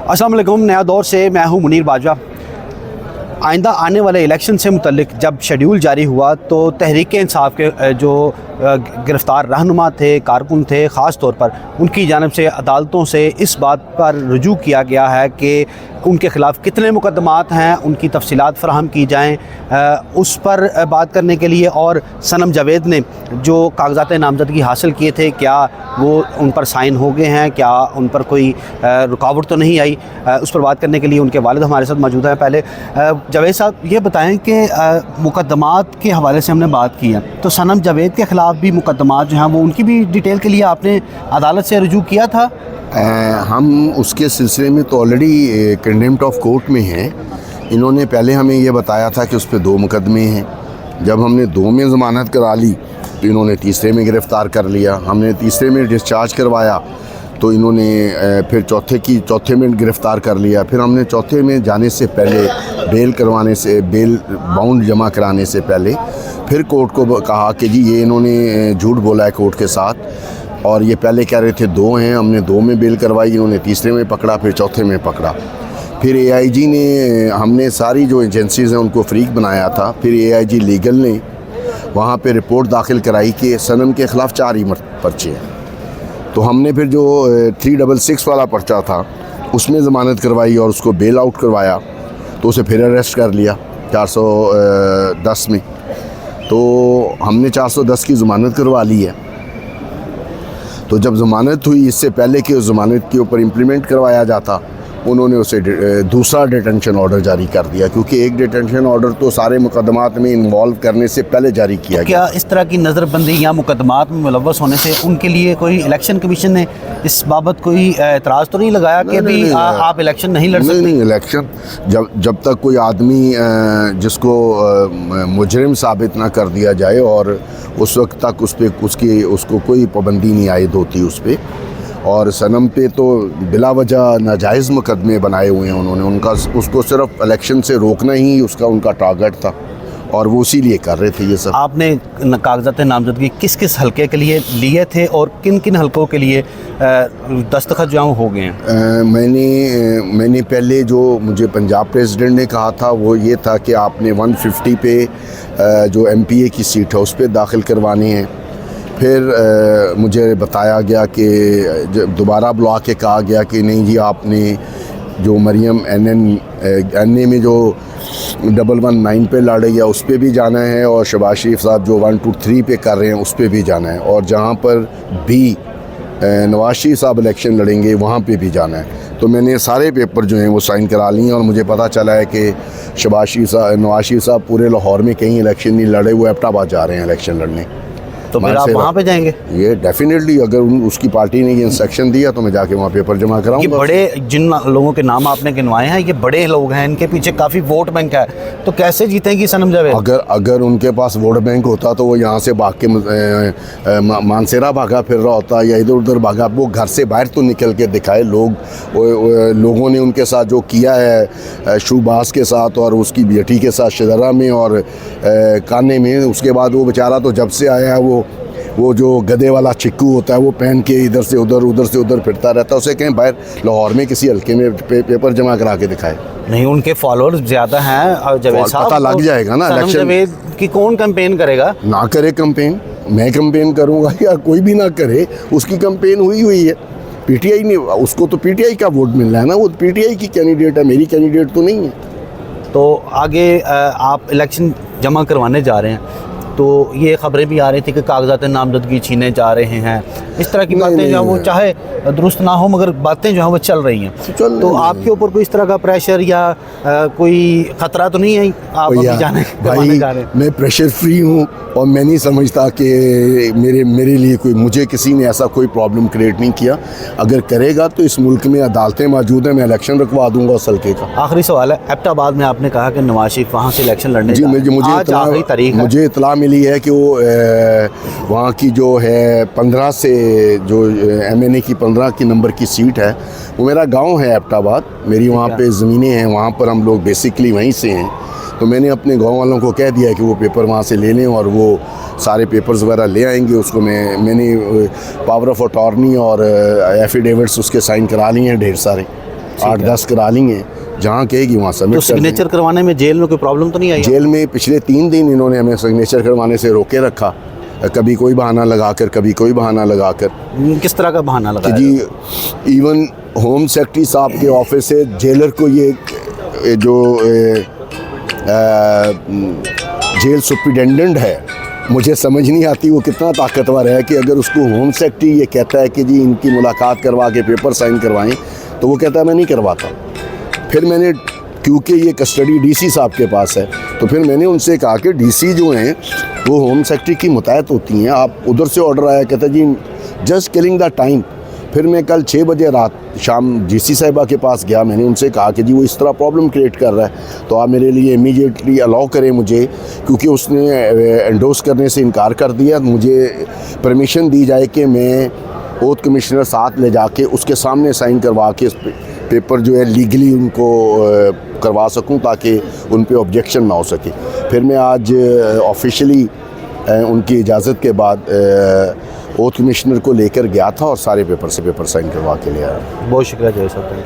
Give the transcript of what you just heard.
अस्सलाम वालेकुम। नया दौर से मैं हूं मुनीर बाजवा। आइंदा आने वाले इलेक्शन से मुतल्लिक जब शेड्यूल जारी हुआ तो तहरीक इंसाफ के जो गिरफ़्तार रहनुमा थे, कारकुन थे, ख़ास तौर पर उनकी जानिब से अदालतों से इस बात पर रुजू किया गया है कि उनके ख़िलाफ़ कितने मुकदमात हैं, उनकी तफसीलात फ़राहम की जाएँ। उस पर बात करने के लिए और सनम जावेद ने जो कागज़ात नामज़दगी हासिल किए थे, क्या वो उन पर साइन हो गए हैं, क्या उन पर कोई रुकावट तो नहीं आई, उस पर बात करने के लिए उनके वालिद हमारे साथ मौजूद हैं। पहले जावेद साहब ये बताएं कि मुकदमात के हवाले से हमने बात की है, तो सनम जावेद के ख़िलाफ़ भी मुकदमात जो हैं वो उनकी भी डिटेल के लिए आपने अदालत से रुजू किया था? हम उसके सिलसिले में तो ऑलरेडी कंडेम्प्ट ऑफ कोर्ट में हैं। इन्होंने पहले हमें ये बताया था कि उस पर 2 मुकदमे हैं। जब हमने 2 में ज़मानत करा ली तो इन्होंने तीसरे में गिरफ़्तार कर लिया। हमने तीसरे में डिस्चार्ज करवाया तो इन्होंने फिर चौथे में गिरफ़्तार कर लिया। फिर हमने चौथे में जाने से पहले बेल बाउंड जमा कराने से पहले फिर कोर्ट को कहा कि जी ये इन्होंने झूठ बोला है कोर्ट के साथ, और ये पहले कह रहे थे 2 हैं। हमने 2 में बेल करवाई, इन्होंने तीसरे में पकड़ा, फिर चौथे में पकड़ा। फिर AIG ने, हमने सारी जो एजेंसीज़ हैं उनको फ्रीक बनाया था। फिर AIG लीगल ने वहाँ पे रिपोर्ट दाखिल कराई कि सनम के ख़िलाफ़ 4 ही पर्चे हैं। तो हमने फिर जो 366 वाला पर्चा था उसमें ज़मानत करवाई और उसको बेल आउट करवाया, तो उसे फिर अरेस्ट कर लिया 410 में। तो हमने 410 की ज़मानत करवा ली है। तो जब ज़मानत हुई, इससे पहले कि उस ज़मानत के ऊपर इम्प्लीमेंट करवाया जाता, उन्होंने उसे दूसरा डिटेंशन ऑर्डर जारी कर दिया, क्योंकि एक डिटेंशन ऑर्डर तो सारे मुकदमात में इन्वॉल्व करने से पहले जारी किया गया। क्या इस तरह की नज़रबंदी या मुकदमात में मुलव्वस होने से उनके लिए कोई इलेक्शन कमीशन ने इस बाबत कोई एतराज़ तो नहीं लगाया कि अभी आप इलेक्शन नहीं लड़ सकते? नहीं, इलेक्शन जब तक कोई आदमी जिसको मुजरिम साबित ना कर दिया जाए और उस वक्त तक उसको कोई पाबंदी नहीं आयद होती उस पर। और सनम पे तो बिला वजह नाजायज़ मुकदमे बनाए हुए हैं उन्होंने। उसको सिर्फ इलेक्शन से रोकना ही उनका टारगेट था, और वो इसीलिए कर रहे थे ये सब। आपने कागज़ात नामज़दगी किस किस हलके के लिए लिए थे और किन किन हलकों के लिए दस्तखत जो हो गए हैं? मैंने पहले जो मुझे पंजाब प्रेसिडेंट ने कहा था वो ये था कि आपने 150 पे जो MPA की सीट है उस पर दाखिल करवानी है। फिर मुझे बताया गया कि दोबारा बुला के कहा गया कि नहीं जी, आपने जो मरियम NA में जो 119 पे लड़ रही है उस पे भी जाना है, और शहबाज शरीफ साहब जो 123 पे कर रहे हैं उस पे भी जाना है, और जहाँ पर भी नवाज शरीफ साहब इलेक्शन लड़ेंगे वहाँ पे भी जाना है। तो मैंने सारे पेपर जो हैं वो साइन करा लिए, और मुझे पता चला है कि नवाज शरीफ साहब पूरे लाहौर में कहीं इलेक्शन नहीं लड़े हुए, एबटाबाद जा रहे हैं इलेक्शन लड़ने। तो फिर आप वहाँ पे जाएंगे? ये डेफिनेटली, अगर उसकी पार्टी ने ये इंस्ट्रक्शन दिया तो मैं जाके वहाँ पेपर जमा कराऊंगा। ये बड़े जिन लोगों के नाम आपने गिनवाए हैं, ये बड़े लोग हैं, इनके पीछे काफ़ी वोट बैंक है, तो कैसे जीतेंगी सनम जावेद? अगर उनके पास वोट बैंक होता तो वो यहाँ से भाग के मानसेरा भागा फिर रहा होता या इधर उधर भागा। वो घर से बाहर तो निकल के दिखाए। लोगों ने उनके साथ जो किया है शूबाज के साथ और उसकी बेटी के साथ शदरा में और काने में, उसके बाद वो बेचारा तो जब से आया है वो जो गधे वाला चिक्कू होता है वो पहन के इधर से उधर फिरता रहता है। उसे कहीं बाहर लाहौर में किसी हल्के में पेपर जमा करा के दिखाए। नहीं, उनके फॉलोअर्स ज़्यादा हैं जावेद साहब, पता लग जाएगा ना। सनम जावेद की कौन कैंपेन करेगा? ना करे कैंपेन, मैं कैंपेन करूँगा या कोई भी ना करे, उसकी कैंपेन हुई है। PTI ने, उसको तो PTI का वोट मिल रहा है ना, वो PTI की कैंडिडेट है, मेरी कैंडिडेट तो नहीं है। तो आगे आप इलेक्शन जमा करवाने जा रहे हैं, तो ये ख़बरें भी आ रही थी कि कागज़ात नामज़दगी छीने जा रहे हैं, इस तरह की बातें जो वो चाहे दुरुस्त ना हो मगर बातें जो हैं वो चल रही हैं। तो आपके ऊपर कोई इस तरह का प्रेशर या कोई ख़तरा तो नहीं है? आप अभी जाने जा रहे हैं? मैं प्रेशर फ्री हूँ और मैं नहीं समझता कि मेरे लिए मुझे किसी ने ऐसा कोई प्रॉब्लम क्रिएट नहीं किया। अगर करेगा तो इस मुल्क में अदालतें मौजूद हैं, मैं इलेक्शन रखवा दूँगा उस हल्के का। आखिरी सवाल है, एबटाबाद में आपने कहा कि नवाज शरीफ वहाँ से इलेक्शन लड़ने जी, मुझे इतला मिली है कि वो वहाँ की जो है 15 से जो MNA की 15 की नंबर की सीट है, वो मेरा गांव है एबटाबाद। मेरी वहाँ पे ज़मीनें हैं, वहाँ पर हम लोग बेसिकली वहीं से हैं। तो मैंने अपने गांव वालों को कह दिया है कि वो पेपर वहाँ से ले लें, और वो सारे पेपर्स वगैरह ले आएंगे। उसको मैंने पावर ऑफ अटॉर्नी और एफिडेविट्स उसके साइन करा लिए हैं ढेर सारे। 8-10 करा ली हैं, जहाँ कहेगी वहाँ तो सबमिट कर देंगे। सिग्नेचर करवाने में जेल में कोई प्रॉब्लम तो नहीं आई? जेल में पिछले 3 दिन इन्होंने हमें सिग्नेचर करवाने से रोके रखा, कभी कोई बहाना लगाकर, कभी कोई बहाना लगाकर। किस तरह का बहाना कि लगाया? जी इवन होम सेक्रेटरी साहब के ऑफिस से जेलर को ये जो जेल सुप्रिटेंडेंट है, मुझे समझ नहीं आती वो कितना ताकतवर है कि अगर उसको होम सेक्रेटरी ये कहता है कि जी इनकी मुलाकात करवा के पेपर साइन करवाएं, तो वो कहता है मैं नहीं करवाता। फिर मैंने, क्योंकि ये कस्टडी डीसी साहब के पास है, तो फिर मैंने उनसे कहा कि डीसी जो हैं वो होम सेक्रेटरी की मुताहत होती हैं, आप उधर से ऑर्डर आया, कहता जी जस्ट किलिंग द टाइम। फिर मैं कल 6 बजे रात शाम डीसी साहिबा के पास गया, मैंने उनसे कहा कि जी वो इस तरह प्रॉब्लम क्रिएट कर रहा है, तो आप मेरे लिए इमीडिएटली अलाउ करें मुझे, क्योंकि उसने एंडोर्स करने से इनकार कर दिया, मुझे परमिशन दी जाए कि मैं ओथ कमिश्नर साथ ले जाके उसके सामने साइन करवा के इस पेपर जो है लीगली उनको करवा सकूं, ताकि उन पे ऑब्जेक्शन ना हो सके। फिर मैं आज ऑफिशियली उनकी इजाज़त के बाद ओथ कमिश्नर को लेकर गया था और सारे पेपर साइन करवा के ले आया। बहुत शुक्रिया जय साहब।